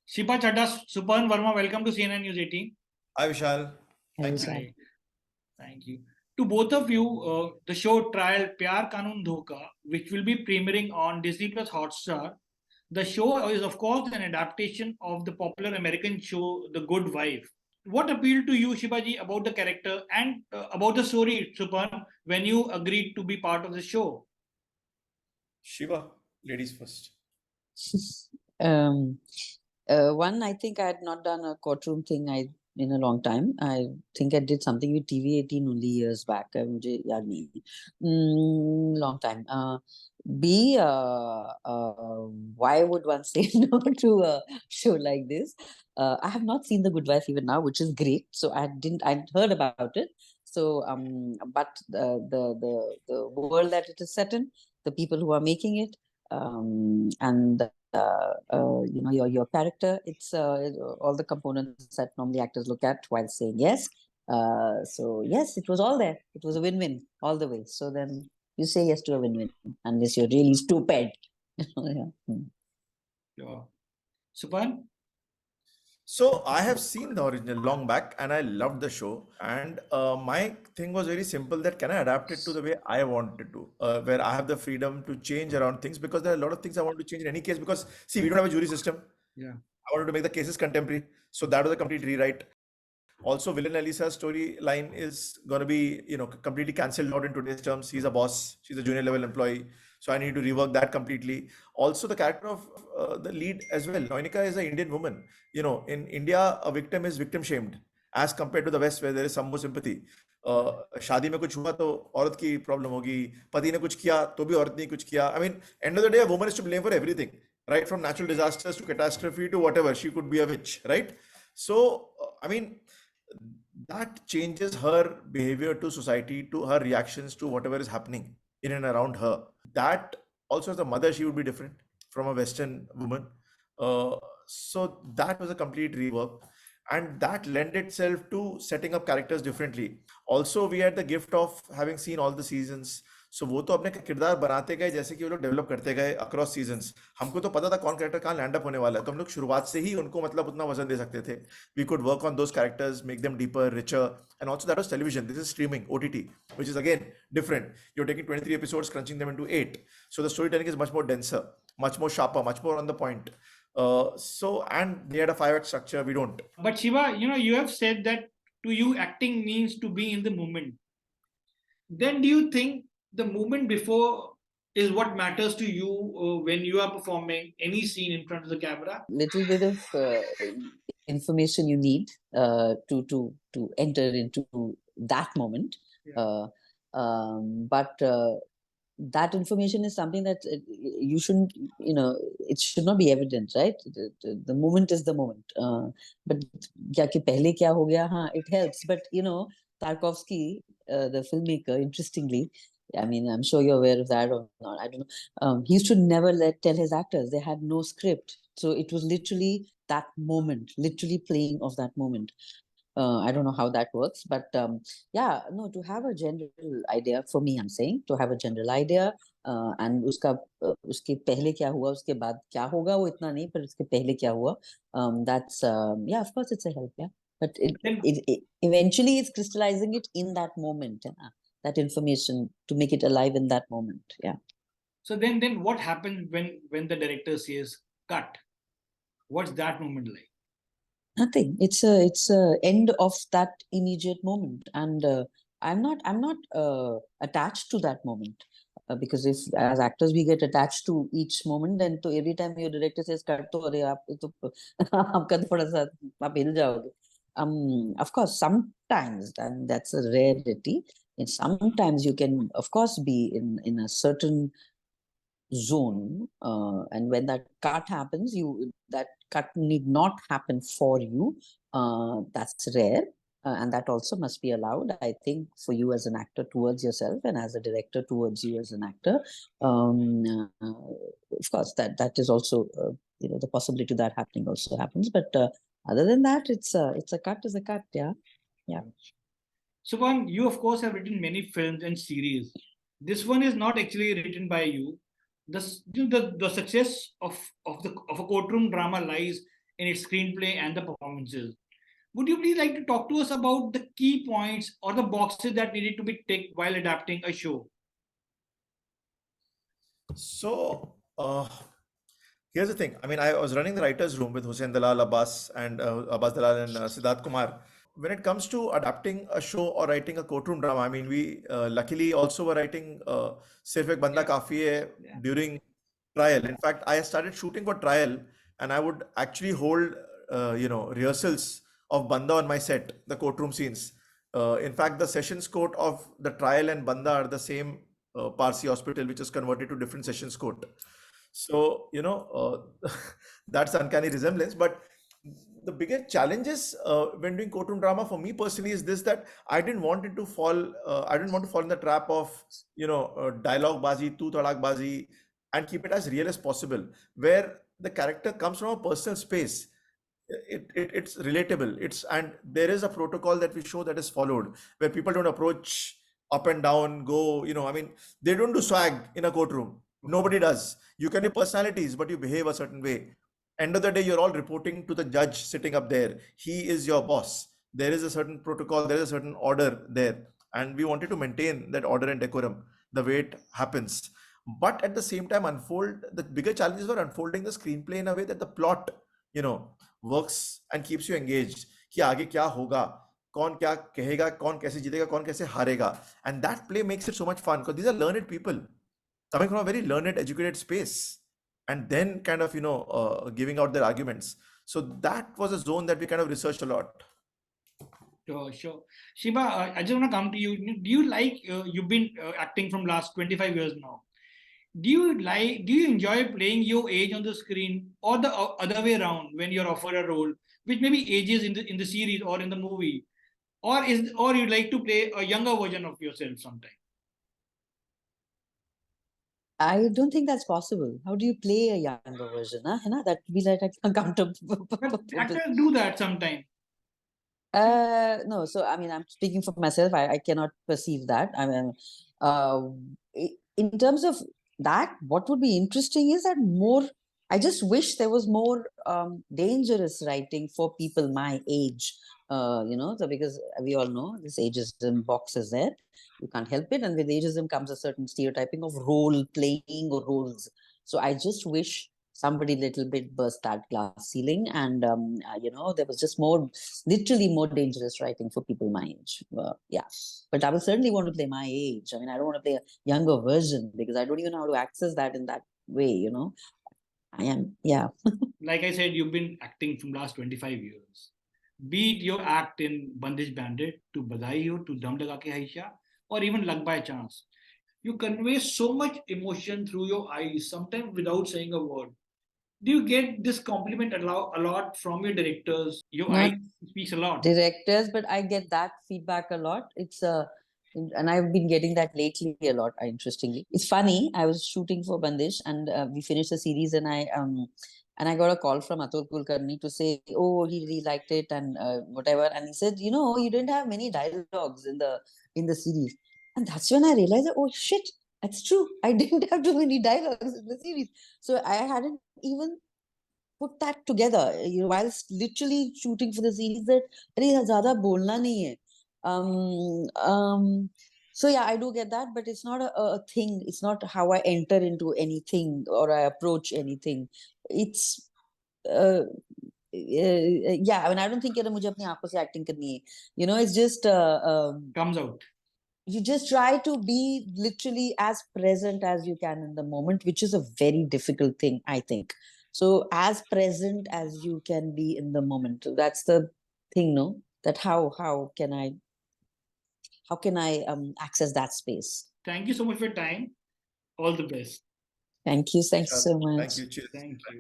Sheeba Chaddha, Suparn Verma, welcome to CNN News 18. Hi Vishal. Thank you. Hi. Thank you. To both of you, the show Trial Pyaar Kanoon Dhokha, which will be premiering on Disney Plus Hotstar. The show is, of course, an adaptation of the popular American show The Good Wife. What appealed to you, Shibaji, about the character and about the story, Suparn, when you agreed to be part of the show? Sheeba, ladies first. One, I think I had not done a courtroom thing in a long time. I think I did something with TV18 only years back. मुझे याद नहीं. Long time. B, why would one say no to a show like this? I have not seen The Good Wife even now, which is great. So I'd heard about it. So, but the world that it is set in, the people who are making it, and your character, it's all the components that normally actors look at while saying yes. So yes, it was all there. It was a win-win all the way. So then you say yes to a win-win unless you're really stupid. Yeah. Sure. Suparn? So I have seen the original long back and I loved the show. And my thing was very simple, that can I adapt it to the way I wanted to, where I have the freedom to change around things, because there are a lot of things I want to change in any case, because see, we don't have a jury system. Yeah. I wanted to make the cases contemporary. So that was a complete rewrite. Also, Villain Elisa's storyline is going to be, completely cancelled out in today's terms. He's a boss. She's a junior level employee. So I need to rework that completely. Also, the character of the lead as well. Noinika is an Indian woman. In India, a victim is victim shamed as compared to the West, where there is some more sympathy. शादी में कुछ हुआ तो औरत की problem होगी, पति ने कुछ किया तो भी औरत ने कुछ किया. I mean, end of the day, a woman is to blame for everything, right? From natural disasters to catastrophe to whatever. She could be a witch, right? So, I mean, that changes her behavior to society, to her reactions to whatever is happening in and around her. That also, as a mother, she would be different from a Western woman. So that was a complete rework, and that lent itself to setting up characters differently. Also, we had the gift of having seen all the seasons. So वो तो अपने किरदार बनाते गए जैसे कि वो लोग डेवलप करते गए अक्रॉस सीजन्स. हमको तो पता था कौन कैरेक्टर कहाँ लैंड अप होने वाला है, तो हम लोग शुरुआत से ही उनको मतलब उतना वजन दे सकते थे. We could work on those characters, make them deeper, richer, and also that was television. This is streaming, OTT, which is again different. You're taking 23 episodes, crunching them into 8. So the storytelling is much more denser, much more sharper, much more on the point. And they had a 5 act structure. We don't. But Shiva, you have said that to you acting means to be in the moment. Then do you think the moment before is what matters to you when you are performing any scene in front of the camera? Little bit of information you need to enter into that moment. Yeah. But that information is something that you shouldn't, it should not be evident, right? The moment is the moment. But kya ki pehle kya ho gaya? It helps. But, Tarkovsky, the filmmaker, interestingly, I mean, I'm sure you're aware of that or not, I don't know. He used to never tell his actors. They had no script. So it was literally that moment, literally playing of that moment. I don't know how that works, but to have a general idea, for me, I'm saying, to have a general idea, and उसके पहले क्या हुआ, उसके बाद क्या होगा, वो इतना नहीं, पर उसके पहले क्या हुआ, that's, of course, it's a help, yeah. But it eventually is crystallizing it in that moment, that information, to make it alive in that moment, yeah. So then what happens when the director says, cut? What's that moment like? Nothing. It's a end of that immediate moment, and I'm not attached to that moment, because if as actors we get attached to each moment, then to every time your director says cut, to अरे आप तो आपका थोड़ा सा आप हिल जाओगे. Of course, sometimes, and that's a rarity. And sometimes you can, of course, be in a certain zone, and when that cut happens, that cut need not happen for you. That's rare, and that also must be allowed, I think, for you as an actor towards yourself, and as a director towards you as an actor. Of course, that is also the possibility that happening also happens. But other than that, it's a cut is a cut. Yeah. Suparn, you of course have written many films and series. This one is not actually written by you. The success of a courtroom drama lies in its screenplay and the performances. Would you please like to talk to us about the key points or the boxes that needed to be ticked while adapting a show? So, here's the thing. I mean, I was running the writers' room with Hussein Dalal, Abbas, and Abbas Dalal and Siddharth Kumar. When it comes to adapting a show or writing a courtroom drama, I mean, we luckily also were writing Sirf Ek Banda Kafi Hai during trial. In fact, I started shooting for trial, and I would actually hold, rehearsals of Banda on my set, the courtroom scenes. In fact, the sessions court of the trial and Banda are the same Parsi hospital, which is converted to different sessions court. So, that's uncanny resemblance. But the biggest challenges when doing courtroom drama for me personally is this, that I didn't want it to fall. I didn't want to fall in the trap of, dialogue bazi, tu tadak bazi, and keep it as real as possible, where the character comes from a personal space. It's relatable. And there is a protocol that we show that is followed, where people don't approach up and down, go, I mean, they don't do swag in a courtroom. Nobody does. You can be personalities, but you behave a certain way. End of the day, you're all reporting to the judge sitting up there. He is your boss. There is a certain protocol, there is a certain order there. And we wanted to maintain that order and decorum the way it happens. But at the same time, the bigger challenges were unfolding the screenplay in a way that the plot, works and keeps you engaged. कि आगे क्या होगा, कौन क्या कहेगा, कौन कैसे जीतेगा, कौन कैसे हारेगा. And that play makes it so much fun because these are learned people coming from a very learned, educated space, and then kind of, giving out their arguments. So that was a zone that we kind of researched a lot. Sure. Sheeba, I just want to come to you. Do you like, you've been acting from last 25 years now. Do you enjoy playing your age on the screen, or the other way around, when you're offered a role which maybe ages in the series or in the movie, or you like to play a younger version of yourself sometime? I don't think that's possible. How do you play a younger version? Huh? That would be like uncomfortable. Actors do that sometimes. No, so I mean, I'm speaking for myself. I cannot perceive that. I mean, in terms of that, what would be interesting is that I just wish there was more dangerous writing for people my age. So because we all know this ageism box is there. You can't help it, and with ageism comes a certain stereotyping of role playing or roles. So I just wish somebody little bit burst that glass ceiling, and there was just literally more dangerous writing for people my age. Yeah, but I will certainly want to play my age. I mean, I don't want to play a younger version because I don't even know how to access that in that way. I am, yeah. Like I said, you've been acting from last 25 years. Be it your act in Bandish Bandit, to Badai Ho, to Dum Laga Ke Haisha, or even Lag By Chance. You convey so much emotion through your eyes, sometimes without saying a word. Do you get this compliment a lot from your directors? Your Not eyes speaks a lot. directors, but I get that feedback a lot. And I've been getting that lately a lot. Interestingly, it's funny. I was shooting for Bandish, and we finished the series, and I got a call from Atul Kulkarni to say, oh, he really liked it and whatever. And he said, you didn't have many dialogues in the series, and that's when I realized that, oh shit, that's true. I didn't have too many dialogues in the series, so I hadn't even put that together, whilst literally shooting for the series, that अरे ज़्यादा बोलना नहीं है. So yeah, I do get that, but it's not a thing. It's not how I enter into anything or I approach anything. It's yeah. I mean, I don't think कि मुझे अपनी आंखों से acting करनी है. It's just Comes out. You just try to be literally as present as you can in the moment, which is a very difficult thing, I think. So as present as you can be in the moment. That's the thing, no? That how can I access that space? Thank you so much for your time. All the best. Thank you. Thanks so much. Thank you. Cheers. Thank you.